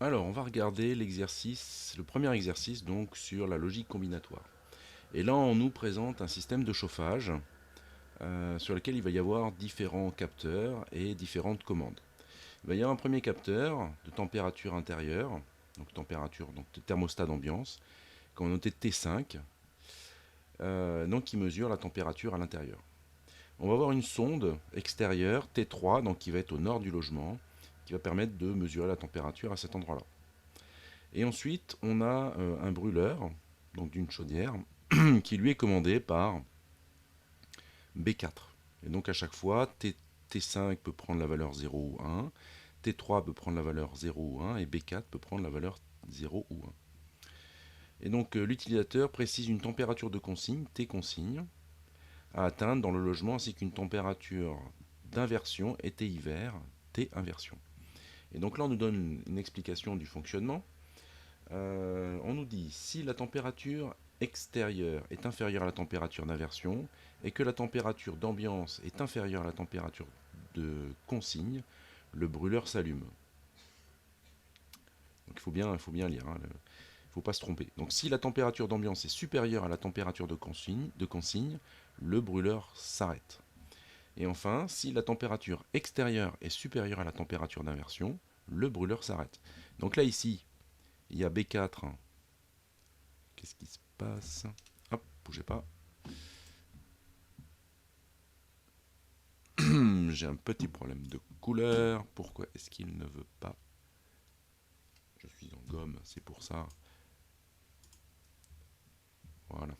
Alors, on va regarder l'exercice, le premier exercice donc sur la logique combinatoire. Et là, on nous présente un système de chauffage sur lequel il va y avoir différents capteurs et différentes commandes. Il va y avoir un premier capteur de température intérieure, donc température, donc de thermostat d'ambiance, qu'on va noter T5, donc qui mesure la température à l'intérieur. On va avoir une sonde extérieure T3, donc qui va être au nord du logement, qui va permettre de mesurer la température à cet endroit-là. Et ensuite, on a un brûleur, donc d'une chaudière, qui lui est commandé par B4. Et donc à chaque fois, T5 peut prendre la valeur 0 ou 1, T3 peut prendre la valeur 0 ou 1, et B4 peut prendre la valeur 0 ou 1. Et donc l'utilisateur précise une température de consigne, T consigne, à atteindre dans le logement, ainsi qu'une température d'inversion, été hiver, T inversion. Et donc là, on nous donne une explication du fonctionnement. On nous dit si la température extérieure est inférieure à la température d'inversion et que la température d'ambiance est inférieure à la température de consigne, le brûleur s'allume. Donc il faut bien lire, hein, il ne faut pas se tromper. Donc si la température d'ambiance est supérieure à la température de consigne, le brûleur s'arrête. Et enfin, si la température extérieure est supérieure à la température d'inversion, le brûleur s'arrête. Donc là ici, il y a B4. Qu'est-ce qui se passe? Hop, bougez pas. J'ai un petit problème de couleur. Pourquoi est-ce qu'il ne veut pas? Je suis en gomme, c'est pour ça. Voilà.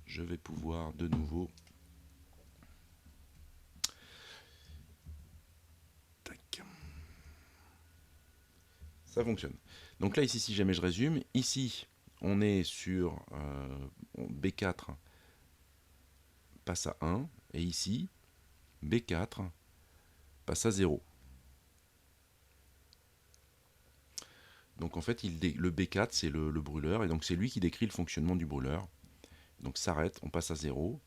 Je vais pouvoir de nouveau. Tac. Ça fonctionne. Donc là, ici, si jamais je résume, ici, on est sur B4 passe à 1, et ici, B4 passe à 0. Donc en fait, le B4, c'est le brûleur, et donc c'est lui qui décrit le fonctionnement du brûleur. Donc s'arrête, on passe à 0.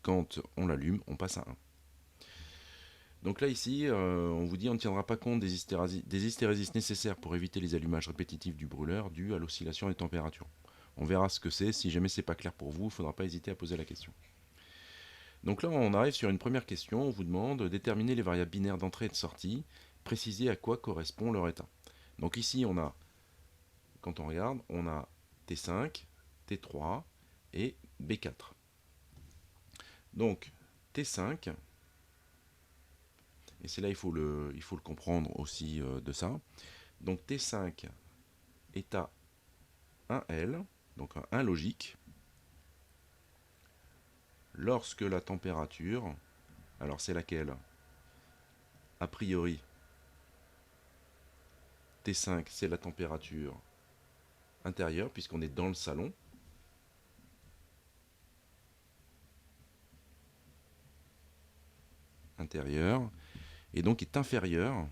Quand on l'allume, on passe à 1. Donc là ici, on vous dit on ne tiendra pas compte des hystérésis nécessaires pour éviter les allumages répétitifs du brûleur dus à l'oscillation des températures. On verra ce que c'est, si jamais c'est pas clair pour vous, il ne faudra pas hésiter à poser la question. Donc là on arrive sur une première question, on vous demande déterminer les variables binaires d'entrée et de sortie, préciser à quoi correspond leur état. Donc ici on a, quand on regarde, on a T5, T3 et B4. Donc T5, et c'est là il faut le comprendre aussi de ça. Donc T5 est à 1L, donc un 1 logique, lorsque la température, alors c'est laquelle? A priori, T5 c'est la température intérieure, puisqu'on est dans le salon. Intérieur, et donc est inférieure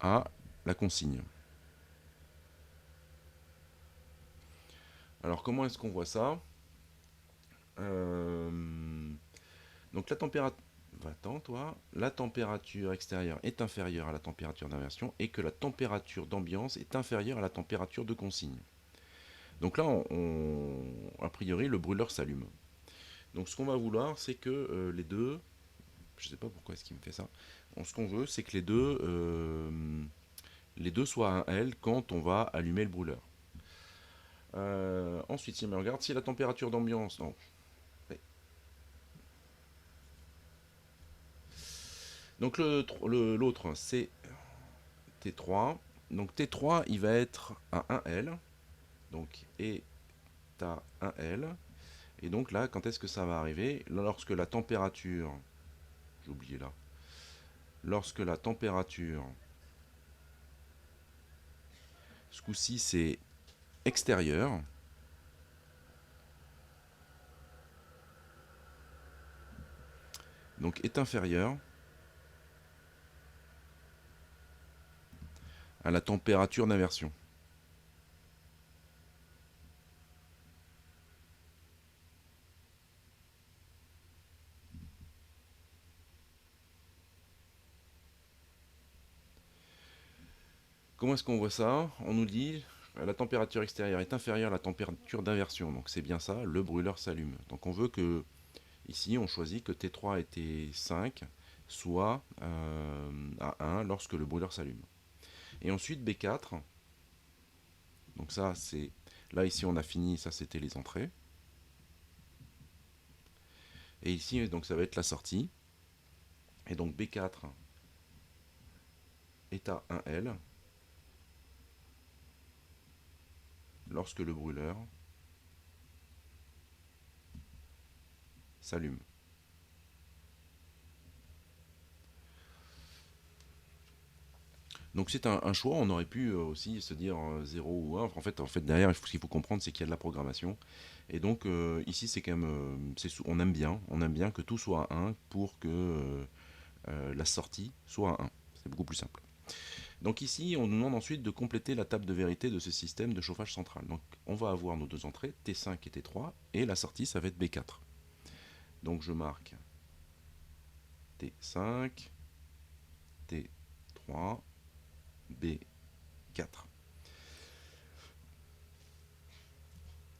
à la consigne. Alors comment est-ce qu'on voit ça? Donc la température... Va-t'en toi. La température extérieure est inférieure à la température d'inversion et que la température d'ambiance est inférieure à la température de consigne. Donc là, a priori, le brûleur s'allume. Donc ce qu'on va vouloir, c'est que les deux... Je ne sais pas pourquoi est-ce qu'il me fait ça. Bon, ce qu'on veut, c'est que les deux soient à 1L quand on va allumer le brûleur. Ensuite, si on regarde, si la température d'ambiance... Non. Donc l'autre, c'est T3. Donc T3, il va être à 1L. Donc est à 1L. Et donc là, quand est-ce que ça va arriver? Lorsque la température... J'ai oublié là. Lorsque la température... Ce coup-ci, c'est extérieur. Donc est inférieur à la température d'inversion. Comment est-ce qu'on voit ça? On nous dit la température extérieure est inférieure à la température d'inversion. Donc c'est bien ça, le brûleur s'allume. Donc on veut que, ici, on choisit que T3 et T5 soient à 1 lorsque le brûleur s'allume. Et ensuite B4, donc ça c'est... Là ici on a fini, ça c'était les entrées. Et ici donc ça va être la sortie. Et donc B4 est à 1L lorsque le brûleur s'allume. Donc c'est un choix, on aurait pu aussi se dire 0 ou 1. En fait derrière, ce qu'il faut comprendre, c'est qu'il y a de la programmation. Et donc ici, c'est quand même, on aime bien que tout soit à 1 pour que la sortie soit à 1. C'est beaucoup plus simple. Donc ici, on nous demande ensuite de compléter la table de vérité de ce système de chauffage central. Donc on va avoir nos deux entrées, T5 et T3, et la sortie, ça va être B4. Donc je marque T5, T3, B4.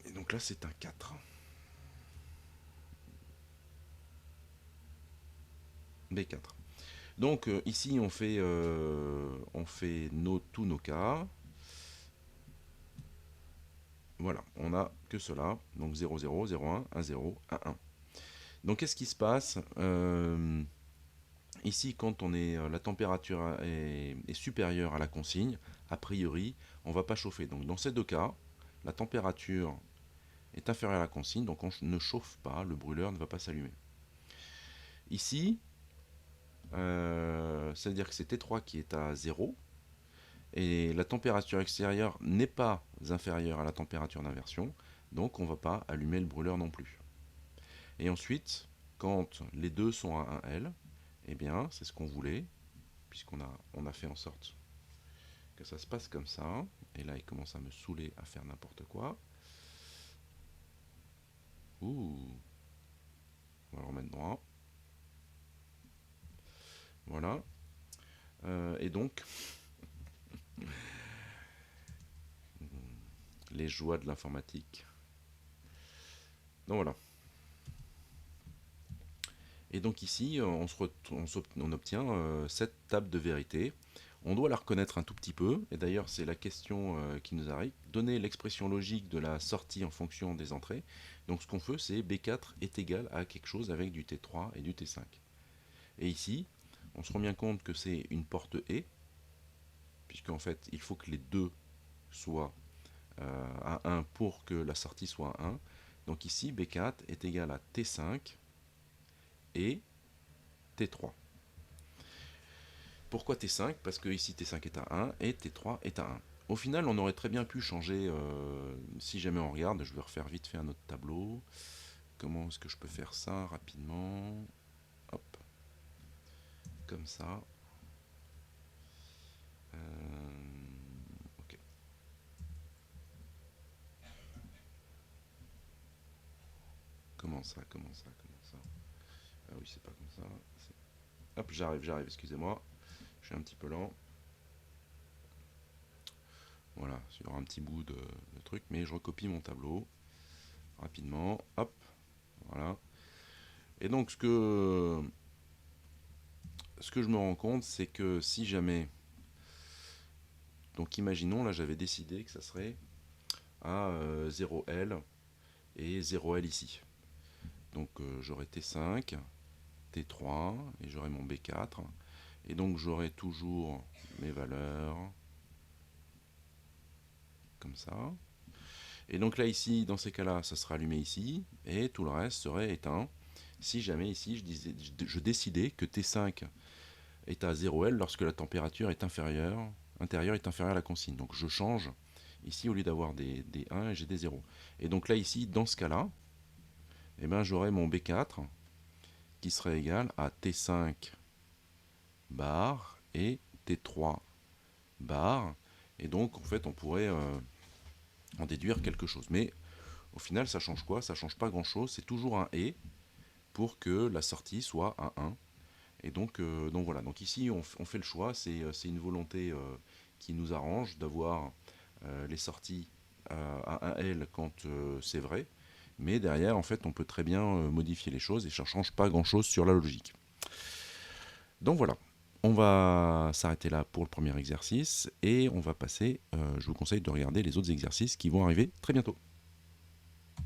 Et donc là, c'est un 4. B4. Donc ici, on fait tous nos cas. Voilà, on n'a que cela. Donc 0, 0, 0, 1, 1, 0, 1, 1. Donc qu'est-ce qui se passe ici, quand la température est supérieure à la consigne, a priori, on ne va pas chauffer. Donc dans ces deux cas, la température est inférieure à la consigne, donc on ne chauffe pas, le brûleur ne va pas s'allumer. Ici, c'est-à-dire que c'est T3 qui est à 0, et la température extérieure n'est pas inférieure à la température d'inversion, donc on ne va pas allumer le brûleur non plus. Et ensuite, quand les deux sont à 1L, eh bien, c'est ce qu'on voulait, puisqu'on a fait en sorte que ça se passe comme ça. Et là, il commence à me saouler à faire n'importe quoi. Ouh, on va le remettre droit. Voilà. Et donc, les joies de l'informatique. Donc voilà. Et donc ici, on obtient cette table de vérité. On doit la reconnaître un tout petit peu, et d'ailleurs c'est la question qui nous arrive. Donner l'expression logique de la sortie en fonction des entrées. Donc ce qu'on fait, c'est B4 est égal à quelque chose avec du T3 et du T5. Et ici, on se rend bien compte que c'est une porte et, puisqu'en fait il faut que les deux soient à 1 pour que la sortie soit à 1. Donc ici, B4 est égal à T5 et T3. Pourquoi T5? Parce que ici T5 est à 1 et T3 est à 1. Au final, on aurait très bien pu changer, si jamais on regarde, je vais refaire vite fait un autre tableau. Comment est-ce que je peux faire ça rapidement? Hop, comme ça. Ok. Comment ça, comment ça, comment ça? Ah oui, c'est pas comme ça. Hop, j'arrive, excusez-moi. Je suis un petit peu lent. Voilà, sur un petit bout de truc, mais je recopie mon tableau rapidement. Hop, voilà. Et donc ce que je me rends compte, c'est que si jamais, donc imaginons, là j'avais décidé que ça serait à 0L et 0L ici. Donc j'aurai T5, T3 et j'aurai mon B4. Et donc j'aurai toujours mes valeurs comme ça. Et donc là ici, dans ces cas-là, ça sera allumé ici et tout le reste serait éteint. Si jamais ici je décidais que T5 est à 0L lorsque la température est intérieure est inférieure à la consigne. Donc je change ici au lieu d'avoir des 1, j'ai des 0. Et donc là ici, dans ce cas-là, eh ben, j'aurai mon B4 qui serait égal à T5 bar et T3 bar. Et donc en fait on pourrait en déduire quelque chose. Mais au final ça change quoi? Ça change pas grand-chose, c'est toujours un et pour que la sortie soit à 1. Et donc voilà, donc ici on fait le choix, c'est une volonté qui nous arrange d'avoir les sorties à 1 L quand c'est vrai, mais derrière, en fait, on peut très bien modifier les choses et ça ne change pas grand-chose sur la logique. Donc voilà, on va s'arrêter là pour le premier exercice et on va passer, je vous conseille de regarder les autres exercices qui vont arriver très bientôt.